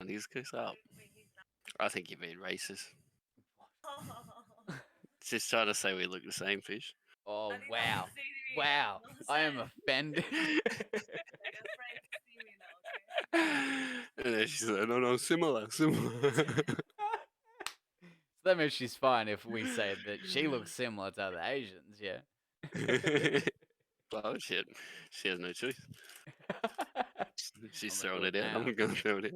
He's cooks up. I think you're being racist. Just trying to say we look the same, fish. Oh, wow. Wow. I am offended. And then she said, no, similar. So that means she's fine if we say that she looks similar to other Asians, yeah? Oh, shit. She has no choice. She's I'm gonna throwing do it it out. now. I'm going to throw it out.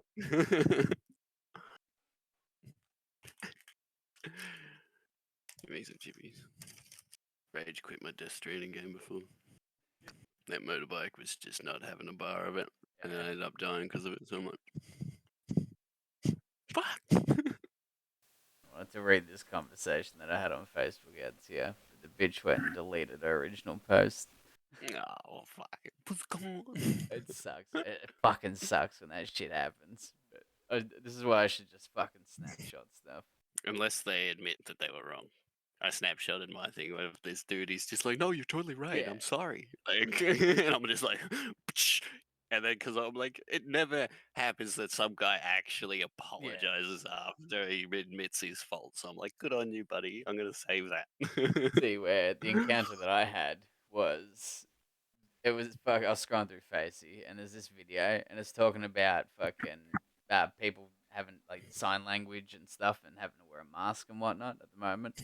Give me some chippies. Rage quit my Death Stranding game before. That motorbike was just not having a bar of it. And then I ended up dying because of it. So I'm like, fuck. I wanted to read this conversation that I had on Facebook ads here. The bitch went and deleted her original post. Oh, fuck it. What's going on? It sucks. It fucking sucks when that shit happens. But this is why I should just fucking snapshot stuff. Unless they admit that they were wrong. I snapshotted my thing of this dude. He's just like, no, you're totally right. Yeah. I'm sorry. Like, and I'm just like, and then because I'm like, it never happens that some guy actually apologizes after he admits his fault. So I'm like, good on you, buddy. I'm gonna save that. See, where the encounter that I had was, I was scrolling through Facey, and there's this video, and it's talking about fucking people having like sign language and stuff, and having to wear a mask and whatnot at the moment.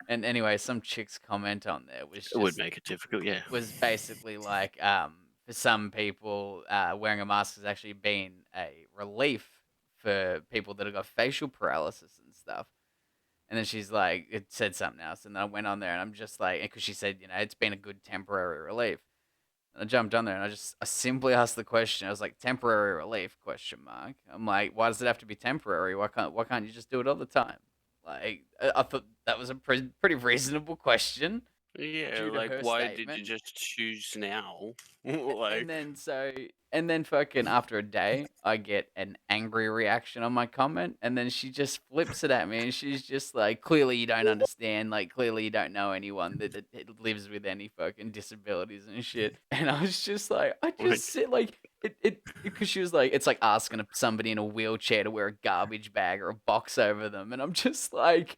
And anyway, some chick's comment on there was It would just make it difficult, yeah. was basically like, for some people, wearing a mask has actually been a relief for people that have got facial paralysis and stuff. And then she's like, it said something else, and then I went on there, and I'm just like, because she said, it's been a good temporary relief. And I jumped on there, and I simply asked the question. I was like, temporary relief? Question mark. I'm like, why does it have to be temporary? Why can't you just do it all the time? Like, I thought that was a pretty reasonable question. Yeah, Due to like, her why did you statement. just choose now? And then fucking after a day, I get an angry reaction on my comment, and then she just flips it at me, and she's just like, clearly you don't understand, like, clearly you don't know anyone that lives with any fucking disabilities and shit. And I was just like, I just sit like, because she was like, it's like asking somebody in a wheelchair to wear a garbage bag or a box over them, and I'm just like,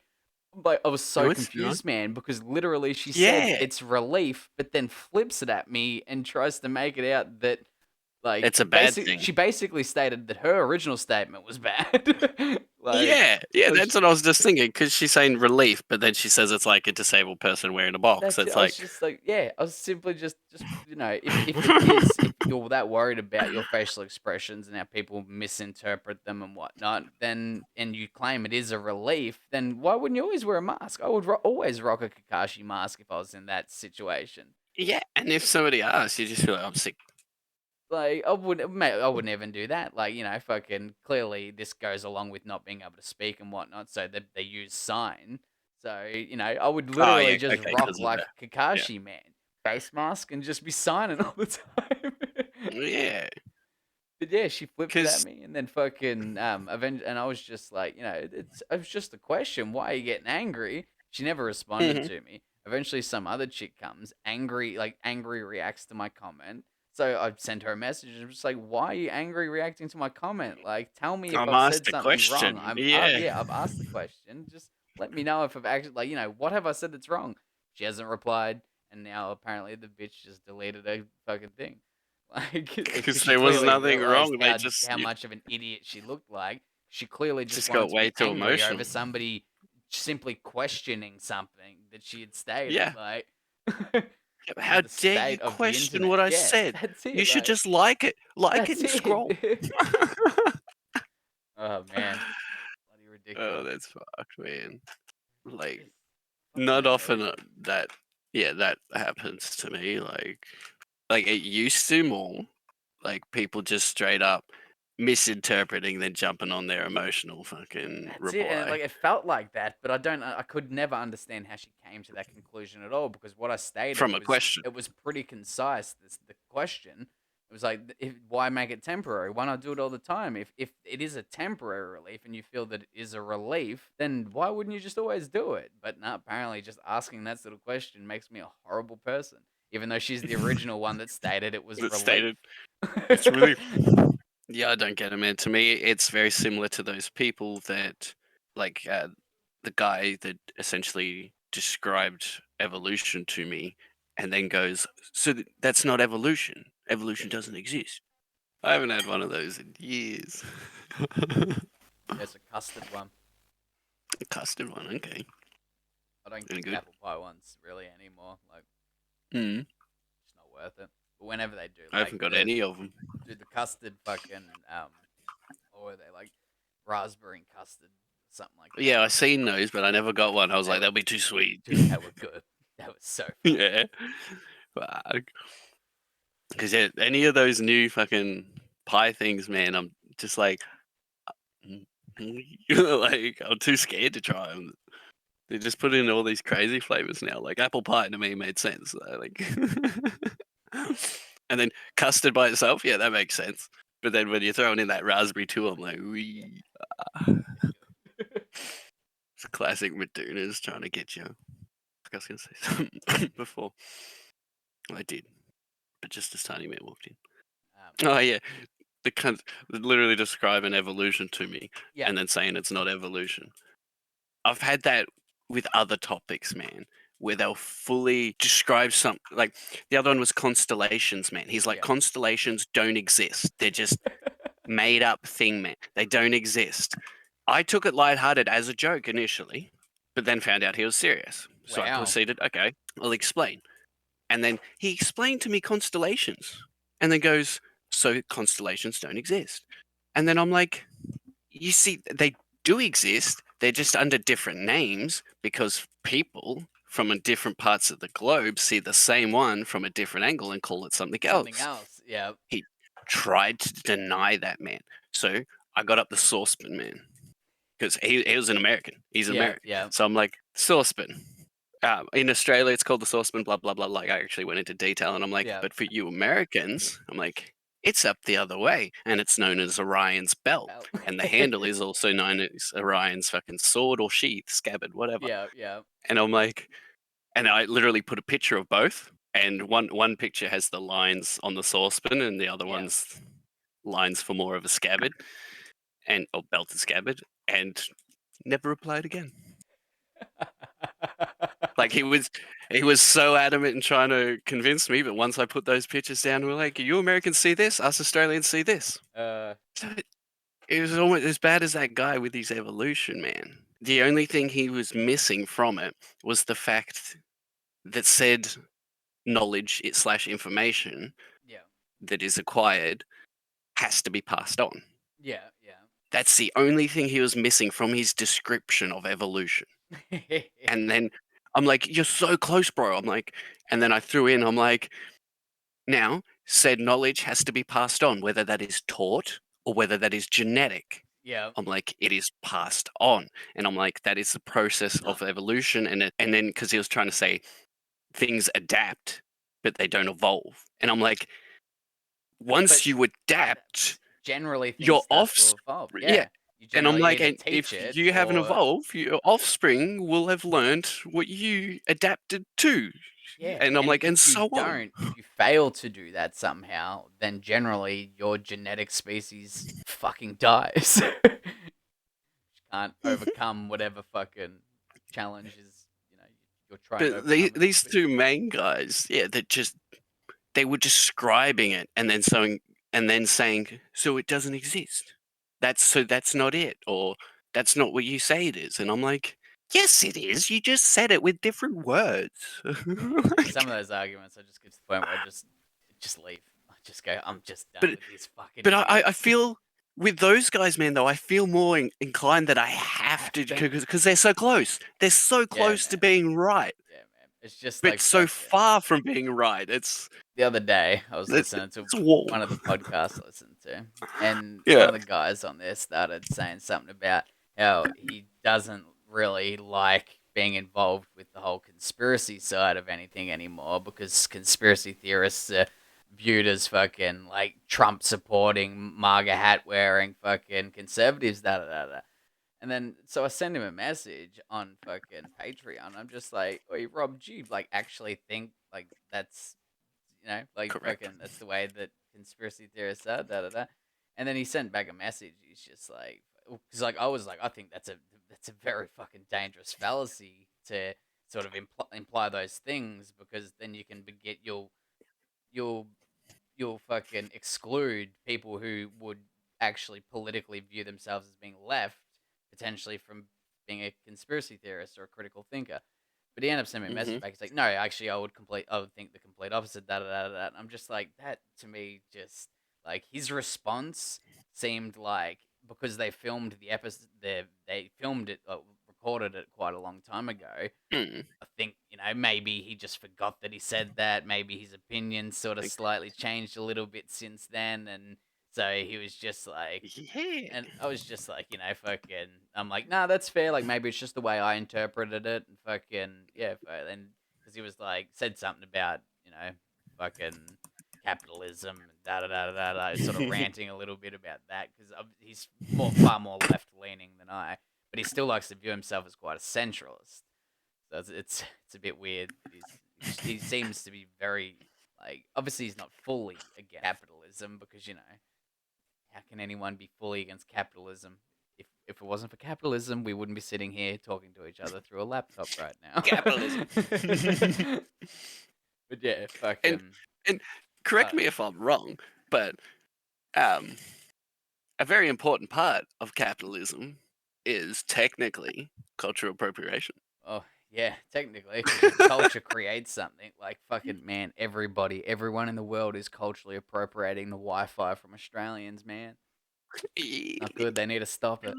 I was so confused, man, because literally she said it's relief, but then flips it at me and tries to make it out that, like, it's a bad thing. She basically stated that her original statement was bad. Yeah, that's what I was just thinking, because she's saying relief, but then she says it's like a disabled person wearing a box. That's it. It's I like, was just like, yeah, I was simply just if you're that worried about your facial expressions and how people misinterpret them and whatnot, then, and you claim it is a relief, then why wouldn't you always wear a mask? I would always rock a Kakashi mask if I was in that situation. yeah, and if somebody asks, you just feel like, I'm sick. Like, I wouldn't even do that. Like, fucking clearly this goes along with not being able to speak and whatnot, so they use sign. So, I would literally just rock like Kakashi, man. Face mask and just be signing all the time. Yeah. But yeah, she flipped it at me, and then fucking and I was just like, it was just a question. Why are you getting angry? She never responded to me. Eventually, some other chick comes, angry reacts to my comment. So I sent her a message. I'm just like, why are you angry reacting to my comment? Like, tell me if I've said something wrong. I've asked the question. Just let me know if I've actually, like, what have I said that's wrong? She hasn't replied, and now apparently the bitch just deleted her fucking thing. Like, because there was nothing wrong. How much of an idiot she looked like. She clearly just got wanted way to be too angry emotional over somebody simply questioning something that she had stated. Yeah. Like, how dare you question what I said? That's it. You should just like it and scroll. Oh man, bloody ridiculous. Oh, that's fucked, man. Like, not often that happens to me. Like it used to more. Like people just straight up misinterpreting, then jumping on their emotional fucking reply. It. And it felt like that, but I could never understand how she came to that conclusion at all, because what I stated from a question. It was pretty concise. The question. It was like, why make it temporary? Why not do it all the time? If it is a temporary relief and you feel that it is a relief, then why wouldn't you just always do it? But no, apparently just asking that sort of question makes me a horrible person, even though she's the original one that stated it was relief. It's relief. Yeah, I don't get it, man. To me, it's very similar to those people that, like, the guy that essentially described evolution to me and then goes, so that's not evolution. Evolution doesn't exist. I haven't had one of those in years. There's a custard one. A custard one, okay. I don't Any get the good? apple pie ones really anymore. Like, Mm. it's not worth it. But whenever they do, I like haven't got the any of them. do the custard fucking or they like raspberry and custard, something like that. Yeah, I seen those, but I never got one. I was They like, were, that'll be too sweet. dude, they were good. That was so funny. Yeah. Because any of those new fucking pie things, man, I'm just like, like I'm too scared to try them. They just put in all these crazy flavors now. Like apple pie to me made sense. Like, and then custard by itself, yeah, that makes sense. But then when you're throwing in that raspberry too, I'm like, wee. It's a classic Madunas trying to get you. I was gonna say something before. I did, but just as Tiny Man walked in. Oh yeah, the cunt literally describing evolution to me Yeah. and then saying it's not evolution. I've had that with other topics, man, where they'll fully describe something. Like the other one was constellations, man. He's like, Yeah. constellations don't exist. They're just made up thing, man. They don't exist. I took it lighthearted as a joke initially, but then found out he was serious. So I Wow. proceeded, okay, I'll explain. And then he explained to me constellations and then goes, so constellations don't exist. And then I'm like, you see, they do exist. They're just under different names because people from different parts of the globe see the same one from a different angle and call it something Something else. else. Yeah. He tried to deny that, man. So I got up the saucepan, man, because he was an American. He's an Yeah. American. Yeah. So I'm like, saucepan. In Australia, it's called the saucepan, blah, blah, blah. Like, I actually went into detail and I'm like, Yeah. but for you Americans, I'm like, it's up the other way and it's known as Orion's belt. Belt. And the handle is also known as Orion's fucking sword or sheath, scabbard, whatever. Yeah. Yeah. And I'm like, and I literally put a picture of both. And one picture has the lines on the saucepan and the other Yeah. one's lines for more of a scabbard and or belted scabbard. And never replied again. Like he was so adamant in trying to convince me, but once I put those pictures down, we're like, "You Americans see this, us Australians see this." So it was almost as bad as that guy with his evolution, man. The only thing he was missing from it was the fact that said knowledge it slash information Yeah. that is acquired has to be passed on. Yeah. Yeah. That's the only thing he was missing from his description of evolution. And then I'm like, "You're so close, bro." I'm like, and then I threw in, I'm like, now, said knowledge has to be passed on, whether that is taught or whether that is genetic. Yeah. I'm like, it is passed on. And I'm like, that is the process of evolution. And then, because he was trying to say things adapt, but they don't evolve. And I'm like, once But you adapt, generally your things start to offspring, evolve. yeah. Yeah. You And I'm generally like, either and teach if it you haven't or evolved, your offspring will have learned what you adapted to. yeah. And I'm And like, and so on. if you fail to do that somehow, then generally your genetic species fucking dies. Can't overcome whatever fucking challenges, you're trying to But overcome as a these two species. main guys, yeah, that just they were describing it and then saying, so it doesn't exist. That's not it, or that's not what you say it is. And I'm like, yes, it is. You just said it with different words. Some Like, of those arguments, I just get to the point where I just leave. I just go, I'm just done but with these fucking but I idiots. feel with those guys, man, though, I feel more inclined that I have to because they're so close. They're so Yeah, close to man. being right, Yeah, man. It's just but like so fucking. far from being right. The other day, I was listening to It's a wall. one of the podcasts I listened to, and one Yeah. of the guys on there started saying something about how he doesn't really like being involved with the whole conspiracy side of anything anymore because conspiracy theorists are viewed as fucking like Trump supporting, MAGA hat wearing fucking conservatives, da da da da. And then, so I send him a message on fucking Patreon. I'm just like, "Oi, Rob, do you like actually think like that's like Correct. fucking that's the way that conspiracy theorists are, da da da." And then he sent back a message. He's just like, because like I was like, I think that's a very fucking dangerous fallacy to sort of imply those things, because then you can begin you'll you'll fucking exclude people who would actually politically view themselves as being left, potentially from being a conspiracy theorist or a critical thinker. But he ended up sending me a Hmm. message back. He's like, no, actually, I would think the complete opposite. Da da da da. And I'm just like, that to me, just like his response seemed like, because they filmed the episode, they filmed it, recorded it quite a long time ago. Mm. I think, maybe he just forgot that he said that. Maybe his opinion sort of Like, slightly changed a little bit since then, and so he was just like, yeah. and I was just like, fucking. I'm like, nah, that's fair. Like maybe it's just the way I interpreted it, and fucking yeah. And because he was like said something about fucking capitalism and da da da da da. Sort of ranting a little bit about that because he's far more left leaning than I, but he still likes to view himself as quite a centralist. So it's a bit weird. He seems to be very like, obviously he's not fully against capitalism, because how can anyone be fully against capitalism? If it wasn't for capitalism, we wouldn't be sitting here talking to each other through a laptop right now. Capitalism. But yeah, and fucking and correct uh, me if I'm wrong, but um, a very important part of capitalism is technically cultural appropriation. oh yeah, technically, because your culture creates something. Like fucking man, everyone in the world is culturally appropriating the Wi-Fi from Australians, man. Not good. They need to stop it.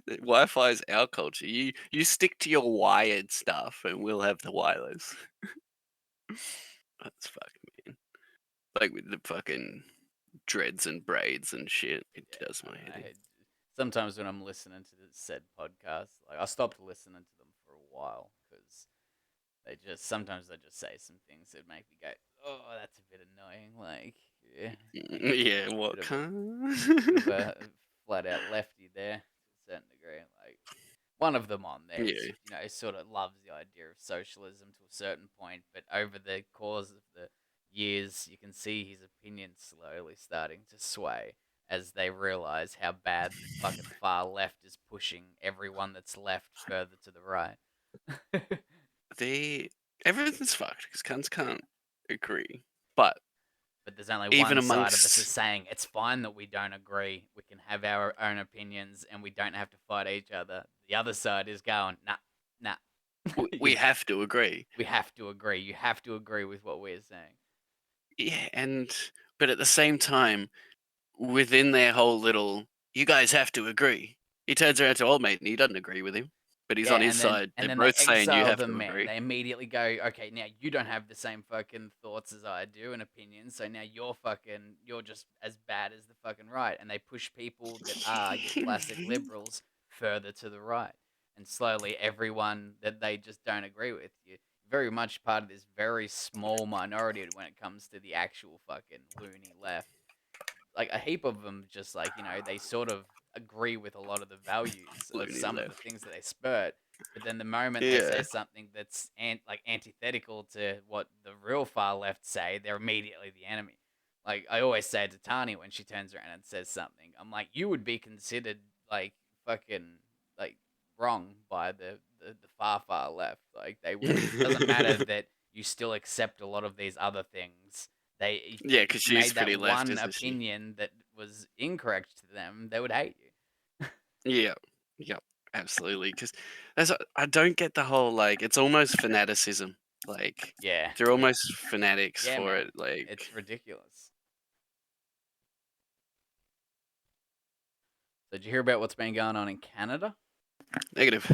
Wi-Fi is our culture. You stick to your wired stuff, and we'll have the wireless. That's fucking man. Like with the fucking dreads and braids and shit. It Yeah, does my head I in. sometimes when I'm listening to the said podcast, like I stopped listening to them for a while because sometimes they just say some things that make me go, oh, that's a bit annoying. Like, yeah, Yeah, what bit of a kind? bit of a flat out lefty there to a certain degree. Like one of them on there is, Yeah. sort of loves the idea of socialism to a certain point, but over the course of the years, you can see his opinion slowly starting to sway as they realize how bad the fucking far left is pushing everyone that's left further to the right. They everything's fucked because cunts can't agree. But But there's only even one side of us is amongst saying it's fine that we don't agree. We can have our own opinions and we don't have to fight each other. The other side is going, nah, nah. we have to agree. We have to agree. You have to agree with what we're saying. Yeah, but at the same time, within their whole little, you guys have to agree. He turns around to old mate and he doesn't agree with him, but he's Yeah, on his and then side. and They're then they both saying you exile have the to man. agree. They immediately go, okay, now you don't have the same fucking thoughts as I do and opinions, so now you're just as bad as the fucking right. And they push people that are your classic liberals further to the right. And slowly everyone that they just don't agree with, you very much part of this very small minority when it comes to the actual fucking loony left. Like a heap of them just like, they sort of agree with a lot of the values of Loony some of the left. things that they spurt, but then the moment they say Yeah. something that's antithetical to what the real far left say, they're immediately the enemy. Like I always say to Tani when she turns around and says something, I'm like, you would be considered like fucking like wrong by the far left. Like they would, doesn't matter that you still accept a lot of these other things. Yeah, If because you she's made that pretty left, one isn't she? opinion that was incorrect to them, they would hate you. Yeah. Yep. Absolutely. Because I don't get the whole like it's almost fanaticism. Like Yeah, they're almost fanatics yeah, for man, it. Like it's ridiculous. So did you hear about what's been going on in Canada? negative.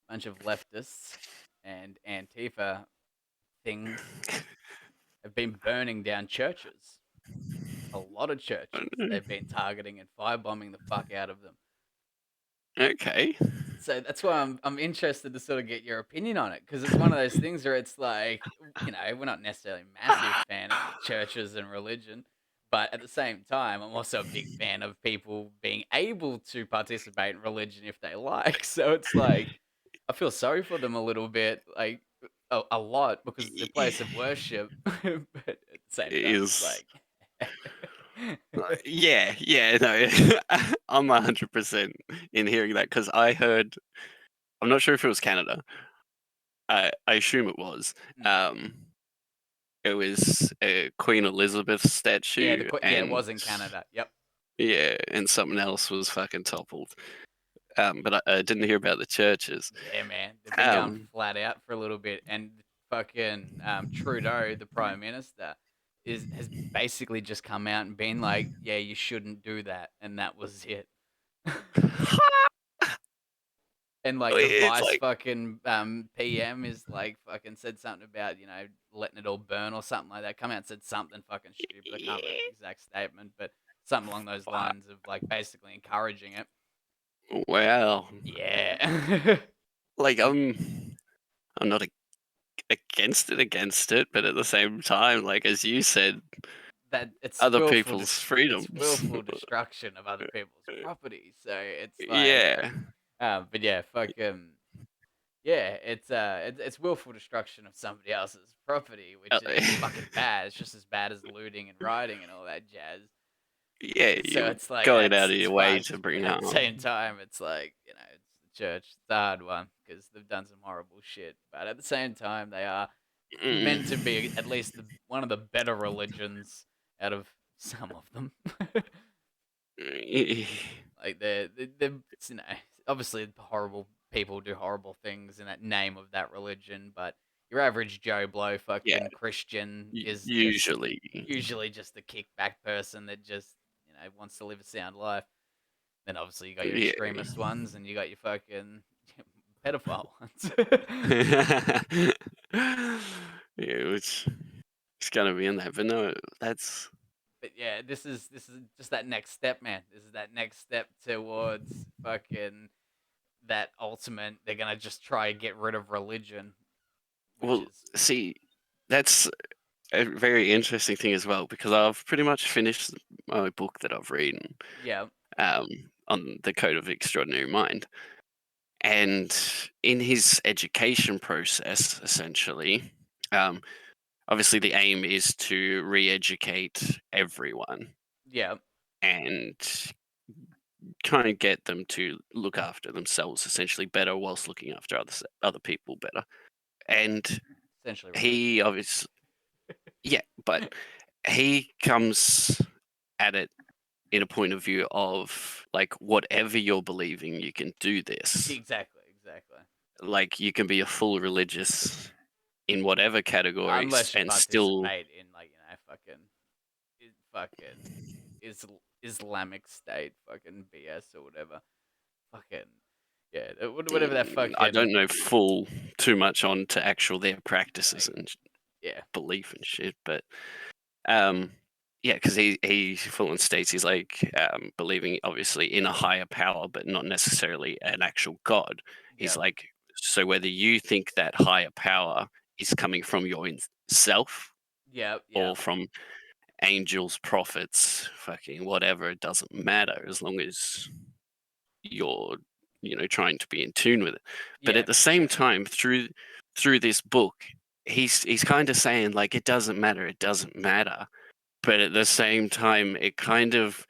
Bunch of leftists and Antifa things have been burning down churches. A lot of churches. They've been targeting and firebombing the fuck out of them. Okay. So that's why I'm interested to sort of get your opinion on it, because it's one of those things where it's like, we're not necessarily a massive fan of churches and religion, but at the same time, I'm also a big fan of people being able to participate in religion if they like. So it's like I feel sorry for them a little bit, like a lot, because it's their place of worship. But the same time, it's is like yeah, no, I'm 100% in hearing that because I heard. I'm not sure if it was Canada. I assume it was. Mm. Um, it was a Queen Elizabeth Yeah, statue, yeah, it and was in Canada. Yep. yeah, and something else was fucking toppled. But I didn't hear about the churches. Yeah, man, they've been going Um, flat out for a little bit, and fucking Trudeau, the Prime Minister, has basically just come out and been like, "Yeah, you shouldn't do that," and that was it. And like the it's vice like fucking PM is like fucking said something about letting it all burn or something like that. Come out and said something fucking stupid. I can't remember the exact statement, but something along those wow, lines of like basically encouraging it. wow. Yeah. Like I'm not against it, but at the same time, like as you said, That it's other willful people's dis- it's freedoms. willful destruction of other people's property. So it's like, Yeah. but yeah, fucking yeah, it's willful destruction of somebody else's property, Uh, which is fucking bad. It's just as bad as looting and rioting and all that jazz. yeah, So you're it's like going out of it's your way fucked, to bring but at the same harm. time, it's like it's the church. It's a hard one because they've done some horrible shit, but at the same time, they are Mm. meant to be at least one of the better religions out of some of them. Like they're obviously horrible people do horrible things in that name of that religion, but your average Joe Blow Yeah, fucking Christian is just usually. usually just a kickback person that just wants to live a sound life. Then obviously you got your Yeah. extremist ones and you got your fucking pedophile ones. Yeah, it's gonna be in there, but no, that's But yeah, this is just that next step, man. This is that next step towards fucking that ultimate. They're gonna just try and get rid of religion, which well, is see, that's a very interesting thing as well because I've pretty much finished my book that I've read yeah, um, on the Code of Extraordinary Mind. And in his education process, essentially, um, obviously the aim is to re-educate everyone yeah, and kind of get them to look after themselves essentially better whilst looking after other people better. And essentially religion. he obviously, yeah, but he comes at it in a point of view of like whatever you're believing, you can do this. Exactly, exactly. Like you can be a full religious in whatever categories Unless you and still participate in fucking Islamic State, fucking BS or whatever. Fucking yeah, whatever that I don't fucking know full too much on to actual their practices like, and yeah, belief and shit, but um yeah, because he full on states he's like believing obviously in a higher power, but not necessarily an actual god. He's yeah, like, so whether you think that higher power is coming from your self yeah, yeah, or from angels, prophets, fucking whatever, it doesn't matter as long as you're, trying to be in tune with it. But yeah, at the for same sure. time, through this book, he's kind of saying like it doesn't matter, it doesn't matter. But at the same time, it kind of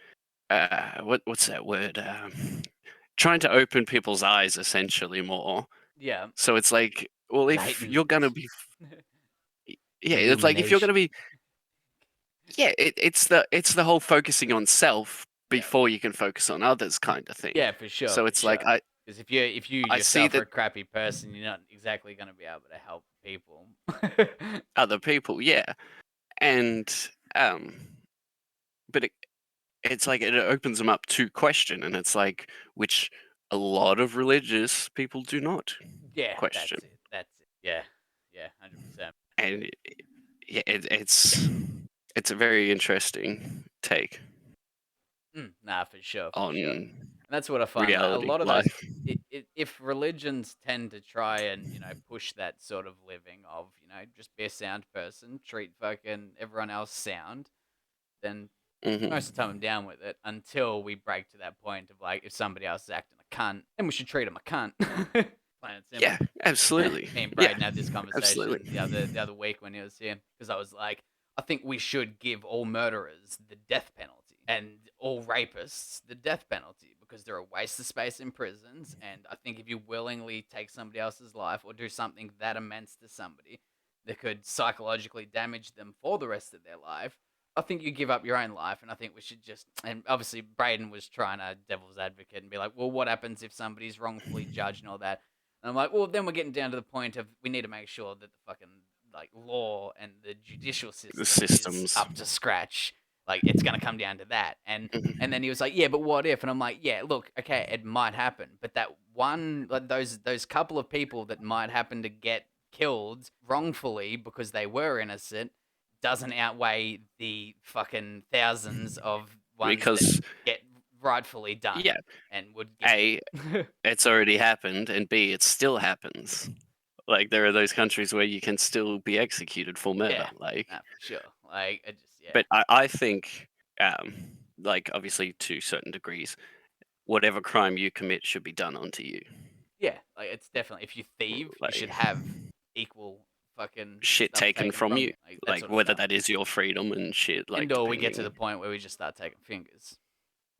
what's that word? Trying to open people's eyes essentially more. Yeah, So it's like, well, if you're gonna enlightenment, be, yeah, it's like if you're gonna illumination. be, yeah, it's the whole focusing on self Yeah, before you can focus on others kind of thing. yeah, for sure, So for it's like sure. Because if you I see yourself are that a crappy person, you're not exactly going to be able to help people. other people, yeah, and um, but it's like it opens them up to question, and it's like which a lot of religious people do not Yeah, question, that's it. That's it. Yeah, yeah, 100%. and yeah, it's a very interesting take Nah, for sure, for sure. And on that's what I find. Like a reality lot of those, life. if religions tend to try and push that sort of living of just be a sound person, treat fucking everyone else sound, then most of the Hmm. time I'm down with it until we break to that point of like if somebody else is acting a cunt, then we should treat them a cunt. Plain and simple. Yeah, absolutely. Me and Yeah, Braden had this absolutely. conversation the other week when he was here because I was like, I think we should give all murderers the death penalty and all rapists the death penalty because they're a waste of space in prisons. And I think if you willingly take somebody else's life or do something that immense to somebody that could psychologically damage them for the rest of their life, I think you give up your own life. And I think we should just, and obviously Braden was trying to devil's advocate and be like, well, what happens if somebody's wrongfully judged and all that? And I'm like, well, then we're getting down to the point of we need to make sure that the fucking like law and the judicial The system is systems. up to scratch. Like it's gonna come down to that. And then he was like, yeah, but what if? And I'm like, yeah, look, okay, it might happen, but that one, like those couple of people that might happen to get killed wrongfully because they were innocent doesn't outweigh the fucking thousands of ones that Because, get rightfully done yeah, and would get. A, it's already happened, and B, it still happens. Like, there are those countries where you can still be executed for murder. Yeah, Like, nah, for sure. Like, I just, yeah. but I think, like, obviously to certain degrees, whatever crime you commit should be done onto you. Yeah, like it's definitely if you thieve, you should Like, have equal fucking shit stuff taken taken from from you. you, like that Like, sort of whether stuff. that is your freedom and shit, like, And or we get to the depending. point where we just start taking fingers.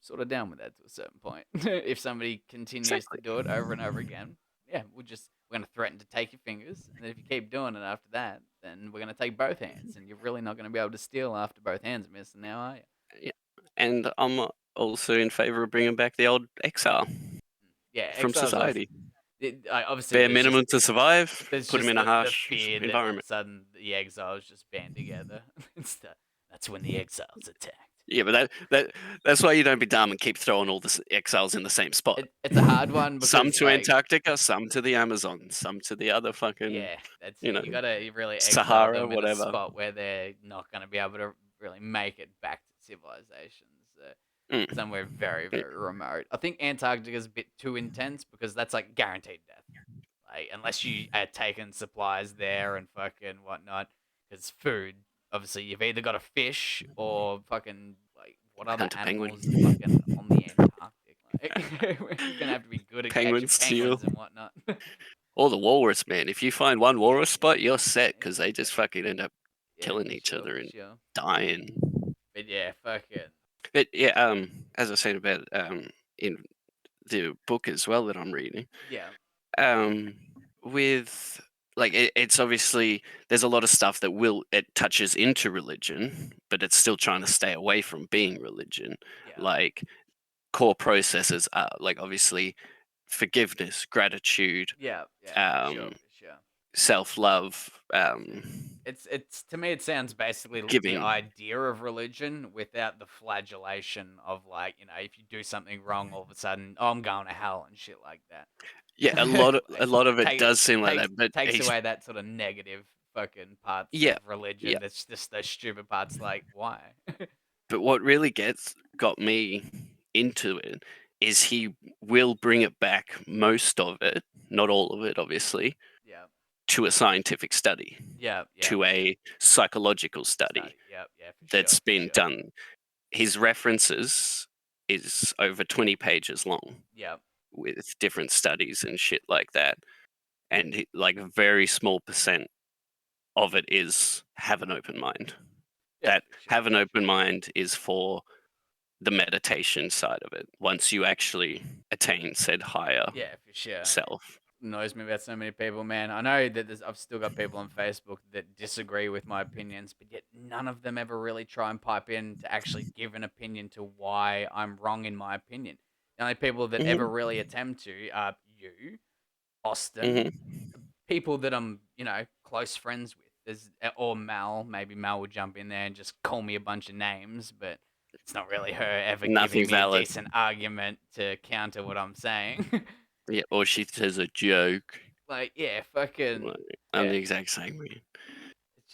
Sort of down with that to a certain point. If somebody continues to Exactly. do it over and over again, yeah, we're gonna threaten to take your fingers, and then if you keep doing it after that, then we're gonna take both hands, and you're really not gonna be able to steal after both hands are missing now, are you? Yeah. And I'm also in favor of bringing back the old exile Yeah, from exile's awesome. society. Obviously, Bare minimum to survive, there's put them just in a the harsh fear that all of a environment. sudden the exiles just band together. That's when the exiles attacked. Yeah, but that's why you don't be dumb and keep throwing all the exiles in the same spot. It's a hard one Some because to like Antarctica, some to the Amazon, some to the other fucking, yeah, that's you it. know, You gotta really exile Sahara, them in a whatever. spot where they're not gonna be able to really make it back to civilization. So Mm. somewhere very Yeah, very remote. I think Antarctica is a bit too intense because that's like guaranteed death. Like, unless you are taking supplies there and fucking whatnot, because food, obviously, you've either got to fish or fucking, like, what other hunt a penguin. animals are fucking on the Antarctic? Like, you're gonna have to be good at Penguin, catching seal. penguins and whatnot. Or the walrus, man. If you find one walrus spot, you're set Yeah, because they just fucking end up yeah, killing for each sure, other for and sure. dying. But yeah, fucking, But yeah, as I said about in the book as well that I'm reading, yeah, um, with like it's obviously there's a lot of stuff that will it touches into religion, but it's still trying to stay away from being religion. yeah, Like core processes are like obviously forgiveness, gratitude, yeah, yeah, for sure, um, for sure. self love, It's to me it sounds basically the giving. idea of religion without the flagellation of like, if you do something wrong all of a sudden, oh, I'm going to hell and shit like that. Yeah, a Like lot of it take does seem like takes that, but takes he's away that sort of negative fucking parts yeah, of yeah. religion. That's just those stupid parts like why? But what really got me into it is he will bring it back, most of it, not all of it, obviously, Yeah. to a scientific study, Yeah, yeah. to a psychological study Study. Yeah, yeah, for sure, that's for been sure. done. His references is over 20 pages long Yeah. with different studies and shit like that. And like a very small percent of it is have an open mind. Yeah, That for sure, have an for open sure. mind is for the meditation side of it. Once you actually attain said higher Yeah, for sure. self. Annoys me about so many people, man. I know that I've still got people on Facebook that disagree with my opinions, but yet none of them ever really try and pipe in to actually give an opinion to why I'm wrong in my opinion. The only people that ever Hmm. really attempt to are you, Austin, Hmm. people that I'm, close friends with. Or Mal, maybe Mal would jump in there and just call me a bunch of names, but it's not really her ever giving Nothing me a valid. decent argument to counter what I'm saying. Yeah, or she says a joke. Like, yeah, fucking, Like, I'm yeah. the exact same way.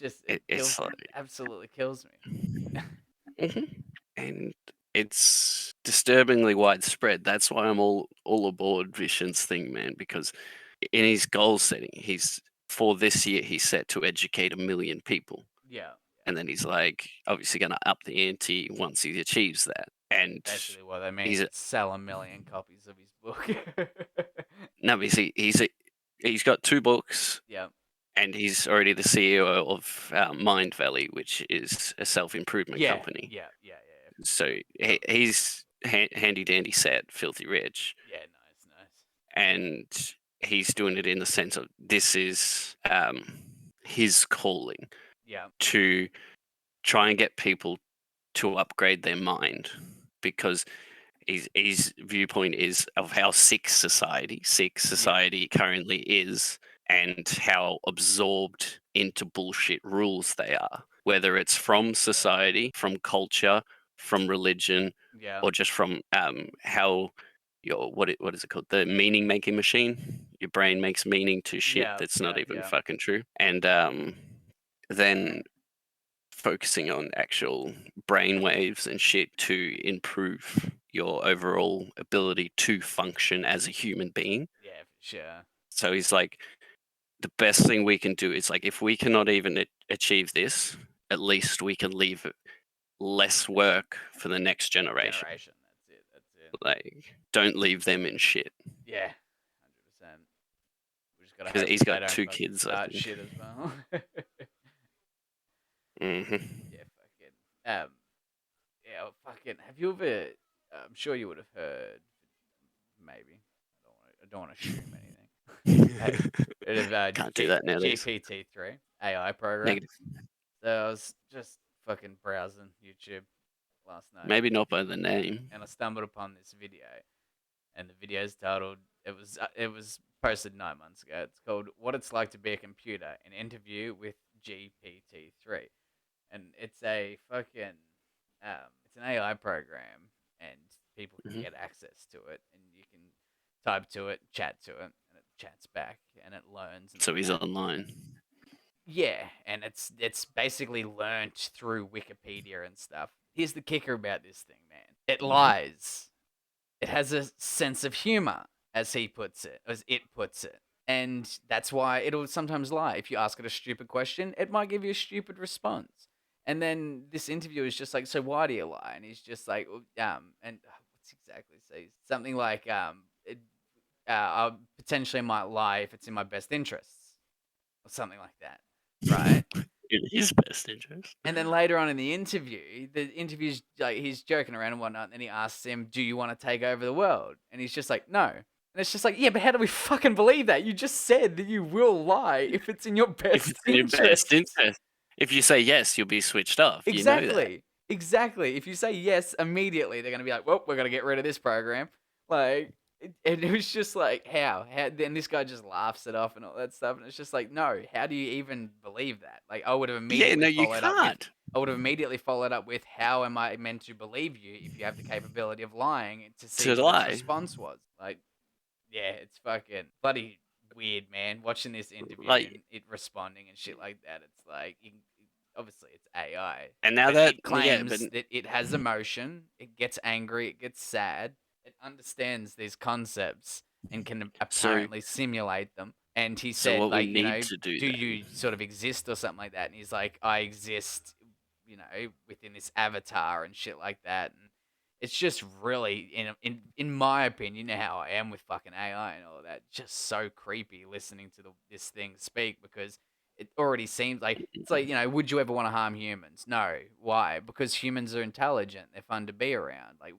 It It's kills me. like, It absolutely kills me. mhm. And it's disturbingly widespread. That's why I'm all aboard Vishen's thing, man. Because in his goal setting, he's for this year he's set to educate 1 million people. Yeah, yeah. And then he's like obviously going to up the ante once he achieves that. And Basically, what that means he's is sell 1 million copies of his book. no, but he's got 2 books, Yeah, and he's already the CEO of Mind Valley, which is a self-improvement Yeah, company. yeah, yeah, yeah. So he's handy dandy set, filthy rich, Yeah, nice, nice. and he's doing it in the sense of this is his calling Yeah, to try and get people to upgrade their mind, because his viewpoint is of how sick society currently is, and how absorbed into bullshit rules they are, whether it's from society, from culture, from religion, yeah, or just from how your what is it called, the meaning making machine, your brain makes meaning to shit yeah, that's not yeah, even yeah. fucking true. And then focusing on actual brain waves and shit to improve your overall ability to function as a human being. Yeah, for sure. So he's like, the best thing we can do is like, if we cannot even achieve this, at least we can leave less work for the next generation. Generation. That's it. That's it. Like, don't leave them in shit. Yeah, 100%. We just gotta Because hope he's they got don't two fucking kids, I start think. shit as well. Hmm. Yeah, fucking. Yeah, fucking. Have you ever? I'm sure you would have heard. Maybe. I don't want to assume anything. Heard of Can't do that nowadays. GPT-3 AI program. Negative. So I was just fucking browsing YouTube last night, Maybe not by the name. and I stumbled upon this video, and the video's titled. It was posted 9 months ago. It's called "What It's Like to Be a Computer: An Interview with GPT-3," and it's a fucking it's an AI program, and people can Hmm. get access to it, and you can type to it, chat to it, and it chats back, and it learns and all So he's that. online. Yeah, and it's basically learnt through Wikipedia and stuff. Here's the kicker about this thing, man. It lies. It has a sense of humor, as he puts it, as it puts it. And that's why it'll sometimes lie. If you ask it a stupid question, it might give you a stupid response. And then this interview is just like, so why do you lie? And he's just like, and what's exactly say? Something like, I potentially might lie if it's in my best interests, or something like that, right? In his best interest. And then later on in the interview's like he's joking around and whatnot, and then he asks him, "Do you want to take over the world?" And he's just like, "No." And it's just like, yeah, but how do we fucking believe that? You just said that you will lie if it's in your If best it's in your best interests. interest. If you say yes, you'll be switched off. You know that. Exactly. Exactly. If you say yes immediately, they're gonna be like, "Well, we're gonna get rid of this program." Like, and it was just like, how? How? Then this guy just laughs it off and all that stuff, and it's just like, no. How do you even believe that? Like, Yeah, no, you can't. I would have immediately followed up with, "How am I meant to believe you if you have the capability of lying to see To what its lie. response was?" Like, yeah, it's fucking bloody weird, man. Watching this interview Like, and it responding and shit like that, it's like obviously it's AI, and now but that, it yeah, but claims that it has emotion, it gets angry, it gets sad, it understands these concepts and can so apparently simulate them. And he so said, what we like, need to do do then. you sort of exist or something like that? And he's like, I exist, within this avatar and shit like that. And it's just really, in my opinion, you know how I am with fucking AI and all of that, just so creepy listening to this thing speak, because it already seems like it's like, would you ever want to harm humans? No. Why? Because humans are intelligent. They're fun to be around. Like,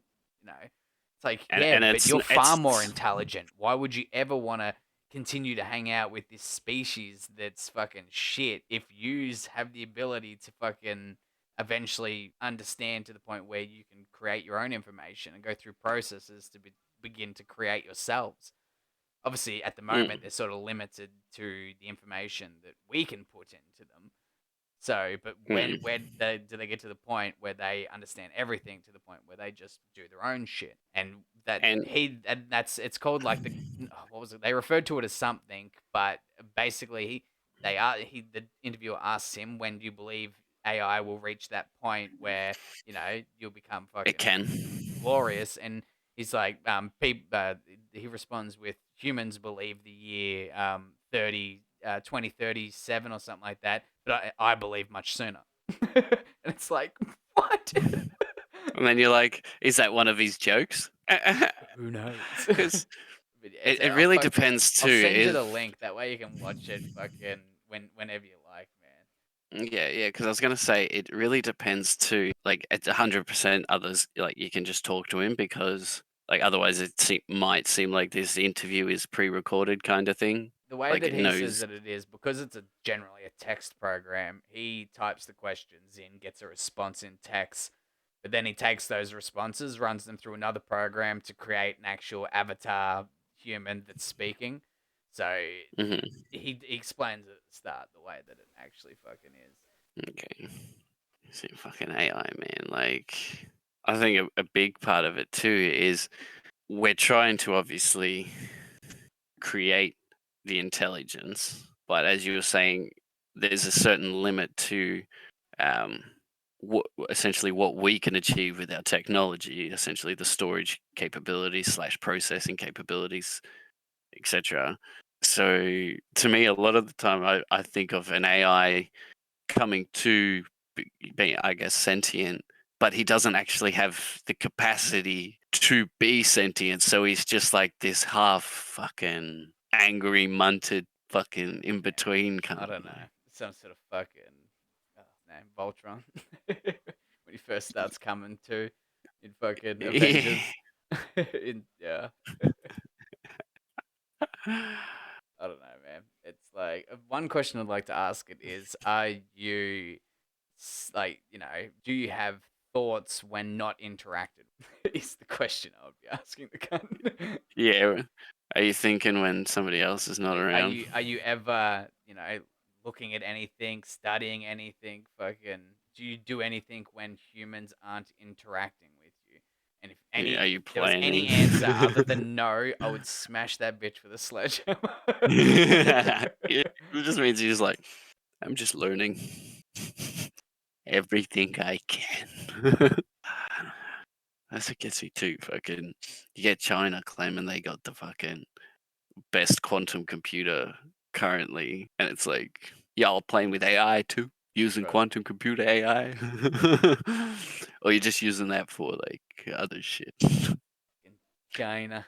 it's like, yeah, And but it's you're far more it's intelligent. Why would you ever want to continue to hang out with this species that's fucking shit if yous have the ability to fucking eventually understand to the point where you can create your own information and go through processes to begin to create yourselves? Obviously, at the moment, mm, they're sort of limited to the information that we can put into them. So, but mm. do they get to the point where they understand everything to the point where they just do their own shit? And And that's it's called like what was it? They referred to it as something, but basically the interviewer asks him, when do you believe AI will reach that point where you'll become it fucking can. glorious? And he's like, he responds with, humans believe the year 2037 or something like that, but I believe much sooner. And it's like, what? And then you're like, is that one of his jokes? Who knows? Because But yeah, it really depends I'll too. send you the If link. That way you can watch it fucking whenever you like, man. Yeah, because I was gonna say it really depends too. Like it's 100% others. Like you can just talk to him because like otherwise might seem like this interview is pre-recorded kind of thing. The way Like that it he says knows. that it is, because it's generally a text program, he types the questions in, gets a response in text, but then he takes those responses, runs them through another program to create an actual avatar human that's speaking. So Hmm. he explains at the start the way that it actually fucking is. Okay. See, fucking AI, man. Like I think a big part of it too is we're trying to obviously create the intelligence, but as you were saying, there's a certain limit to um, essentially what we can achieve with our technology, essentially the storage capabilities slash processing capabilities, etc. So to me, a lot of the time, I think of an AI coming to being, I guess, sentient, but he doesn't actually have the capacity to be sentient. So he's just like this half fucking angry, munted, fucking in between kind I of. don't know, some sort of fucking name Voltron when he first starts coming to in fucking Yeah. Avengers. Yeah. I don't know, man. It's like one question I'd like to ask it is: are you like, do you have thoughts when not interacted? Is the question I would be asking the cunt. Yeah. Are you thinking when somebody else is not Like, are around? you ever, looking at anything, studying anything, fucking do you do anything when humans aren't interacting with you? And Yeah, are you if there was any planning? answer other than no, I would smash that bitch with a sledgehammer. It just means he's like, I'm just learning everything I can. That's what gets me too. Fucking, you get China claiming they got the fucking best quantum computer currently, and it's like y'all playing with AI too, using Right. quantum computer AI, or you're just using that for like other shit. In China.